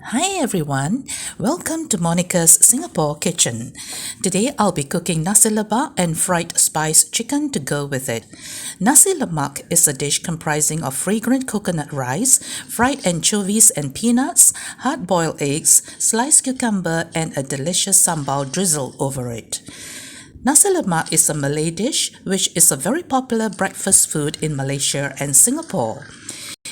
Hi everyone, welcome to Monica's Singapore Kitchen. Today I'll be cooking Nasi Lemak and fried spiced chicken to go with it. Nasi Lemak is a dish comprising of fragrant coconut rice, fried anchovies and peanuts, hard-boiled eggs, sliced cucumber and a delicious sambal drizzle over it. Nasi Lemak is a Malay dish which is a very popular breakfast food in Malaysia and Singapore.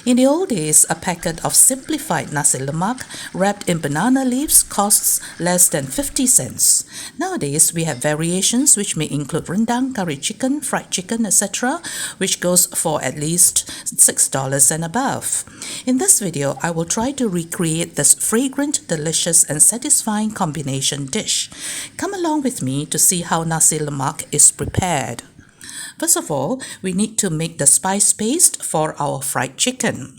In the old days, a packet of simplified Nasi Lemak wrapped in banana leaves costs less than 50 cents. Nowadays, we have variations which may include rendang, curry chicken, fried chicken, etc., which goes for at least $6 and above. In this video, I will try to recreate this fragrant, delicious and satisfying combination dish. Come along with me to see how Nasi Lemak is prepared. First of all, we need to make the spice paste for our fried chicken.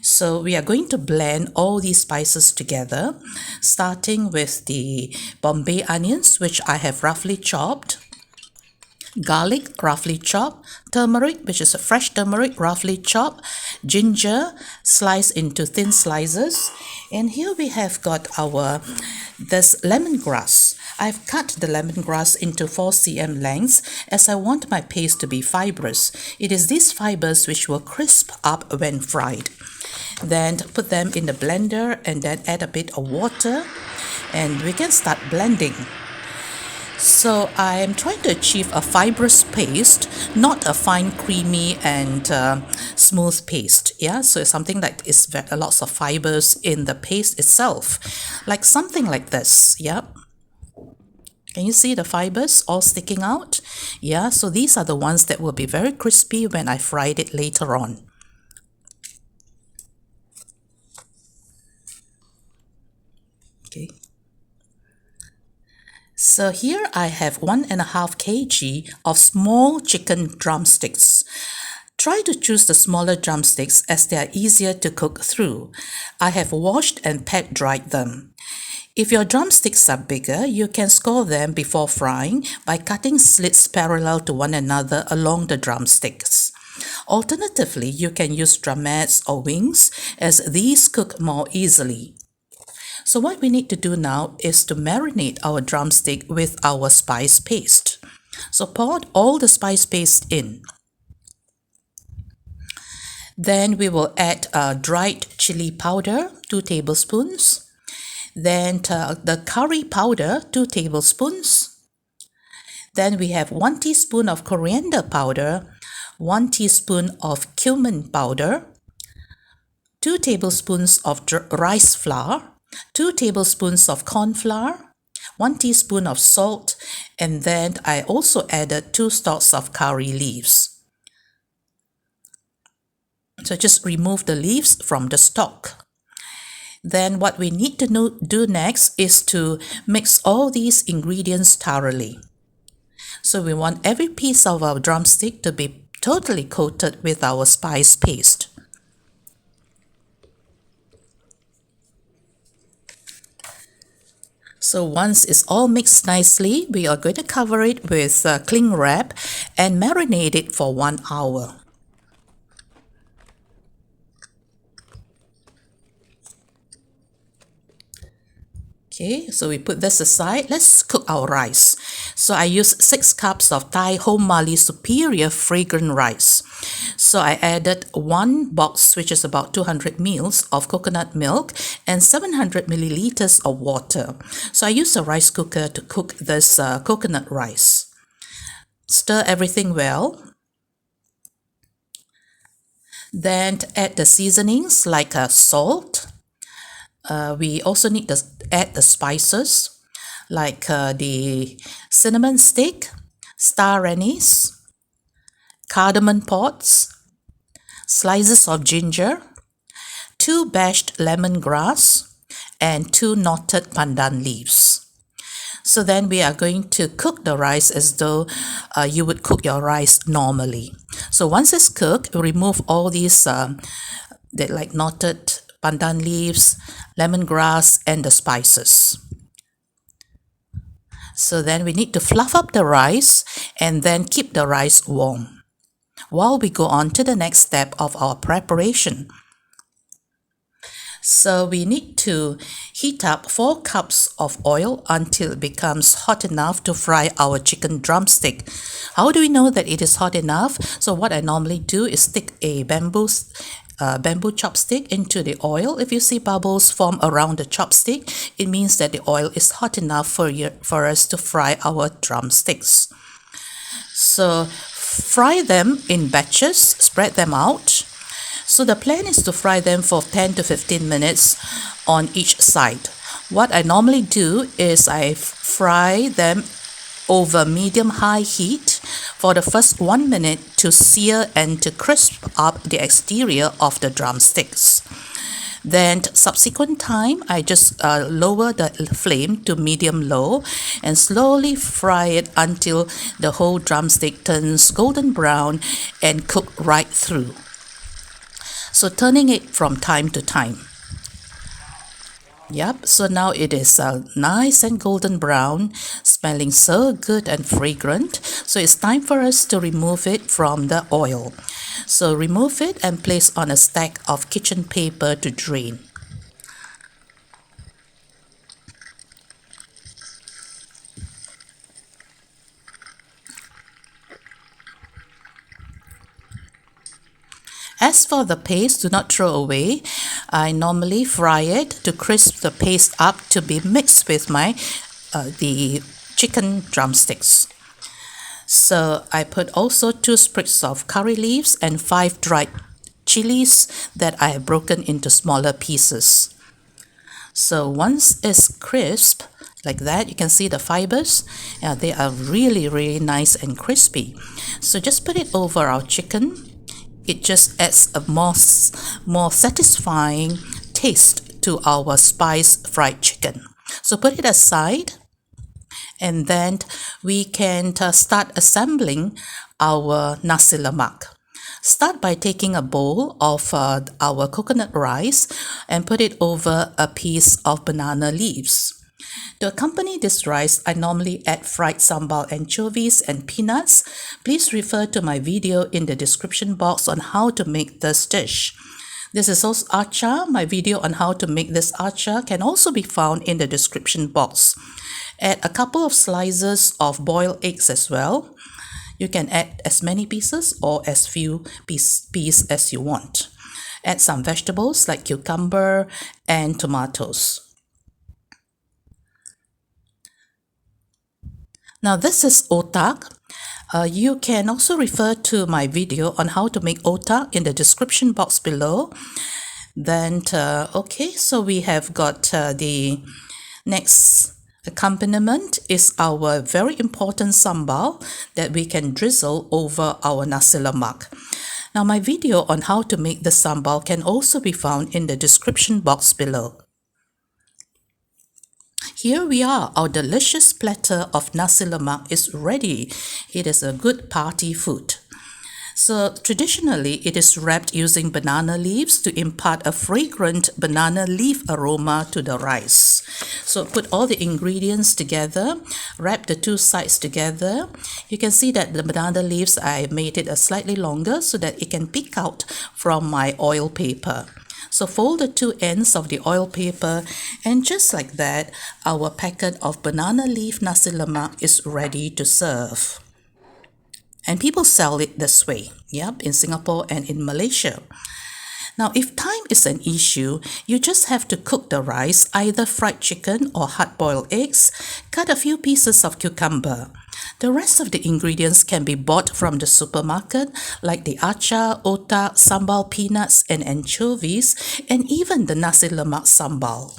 So we are going to blend all these spices together, starting with the Bombay onions, which I have roughly chopped, garlic roughly chopped, turmeric, which is a fresh turmeric roughly chopped, ginger sliced into thin slices, and here we have got this lemongrass. I've cut the lemongrass into 4 cm lengths as I want my paste to be fibrous. It is these fibers which will crisp up when fried. Then put them in the blender and then add a bit of water and we can start blending. So I am trying to achieve a fibrous paste, not a fine, creamy and smooth paste. Yeah, so it's something that is lots of fibers in the paste itself, like something like this. Yeah. Can you see the fibers all sticking out? Yeah, so these are the ones that will be very crispy when I fried it later on. Okay. So here I have 1.5 kg of small chicken drumsticks. Try to choose the smaller drumsticks as they are easier to cook through. I have washed and pat dried them. If your drumsticks are bigger, you can score them before frying by cutting slits parallel to one another along the drumsticks. Alternatively, you can use drumettes or wings as these cook more easily. So what we need to do now is to marinate our drumstick with our spice paste. So pour all the spice paste in. Then we will add dried chili powder, 2 tablespoons. Then the curry powder, 2 tablespoons. Then we have 1 teaspoon of coriander powder, 1 teaspoon of cumin powder, 2 tablespoons of rice flour, 2 tablespoons of corn flour, 1 teaspoon of salt, and then I also added 2 stalks of curry leaves. So just remove the leaves from the stalk. Then what we need to do next is to mix all these ingredients thoroughly. So we want every piece of our drumstick to be totally coated with our spice paste. So once it's all mixed nicely, we are going to cover it with cling wrap and marinate it for 1 hour. Okay, so we put this aside. Let's cook our rice. So I use 6 cups of Thai Home Mali Superior fragrant rice. So I added 1 box, which is about 200 ml of coconut milk and 700 milliliters of water. So I use a rice cooker to cook this coconut rice. Stir everything well. Then add the seasonings like salt. We also need to add the spices like the cinnamon stick, star anise, cardamom pods, slices of ginger, 2 bashed lemongrass, and 2 knotted pandan leaves. So then we are going to cook the rice as though you would cook your rice normally. So once it's cooked, remove all these like knotted pandan leaves, lemongrass and the spices. So then we need to fluff up the rice and then keep the rice warm while we go on to the next step of our preparation. So we need to heat up 4 cups of oil until it becomes hot enough to fry our chicken drumstick. How do we know that it is hot enough? So what I normally do is stick a bamboo chopstick into the oil. If you see bubbles form around the chopstick, it means that the oil is hot enough for us to fry our drumsticks. So fry them in batches, spread them out. So the plan is to fry them for 10 to 15 minutes on each side. What I normally do is I fry them over medium-high heat for the first 1 minute to sear and to crisp up the exterior of the drumsticks. Then subsequent time, I just lower the flame to medium-low and slowly fry it until the whole drumstick turns golden brown and cook right through. So turning it from time to time. Yep, so now it is nice and golden brown, smelling so good and fragrant. So it's time for us to remove it from the oil. So remove it and place on a stack of kitchen paper to drain. As for the paste, do not throw away. I normally fry it to crisp the paste up to be mixed with the chicken drumsticks. So I put also 2 sprigs of curry leaves and 5 dried chilies that I have broken into smaller pieces. So once it's crisp, like that, you can see the fibers. They are really nice and crispy. So just put it over our chicken. It just adds a more satisfying taste to our spiced fried chicken. So put it aside, and then we can start assembling our Nasi Lemak. Start by taking a bowl of our coconut rice and put it over a piece of banana leaves. To accompany this rice, I normally add fried sambal anchovies and peanuts. Please refer to my video in the description box on how to make this dish. This is also achar. My video on how to make this achar can also be found in the description box. Add a couple of slices of boiled eggs as well. You can add as many pieces or as few pieces as you want. Add some vegetables like cucumber and tomatoes. Now this is otak. You can also refer to my video on how to make otak in the description box below. Then, okay, so we have got the next accompaniment is our very important sambal that we can drizzle over our Nasi Lemak. Now my video on how to make the sambal can also be found in the description box below. Here we are, our delicious platter of Nasi Lemak is ready. It is a good party food. So traditionally, it is wrapped using banana leaves to impart a fragrant banana leaf aroma to the rice. So put all the ingredients together, wrap the 2 sides together. You can see that the banana leaves, I made it slightly longer so that it can peek out from my oil paper. So fold the 2 ends of the oil paper, and just like that, our packet of banana leaf Nasi Lemak is ready to serve. And people sell it this way, yep, in Singapore and in Malaysia. Now, if time is an issue, you just have to cook the rice, either fried chicken or hard-boiled eggs, cut a few pieces of cucumber. The rest of the ingredients can be bought from the supermarket, like the achar, otak, sambal peanuts and anchovies, and even the Nasi Lemak sambal.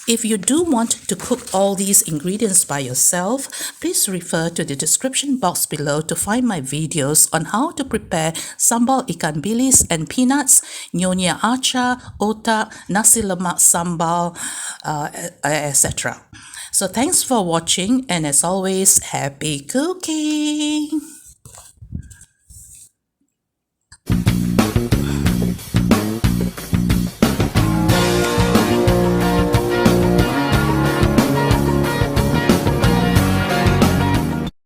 If you do want to cook all these ingredients by yourself, please refer to the description box below to find my videos on how to prepare sambal ikan bilis and peanuts, Nyonya Achar, otak, Nasi Lemak sambal, etc. So thanks for watching, and as always, happy cooking!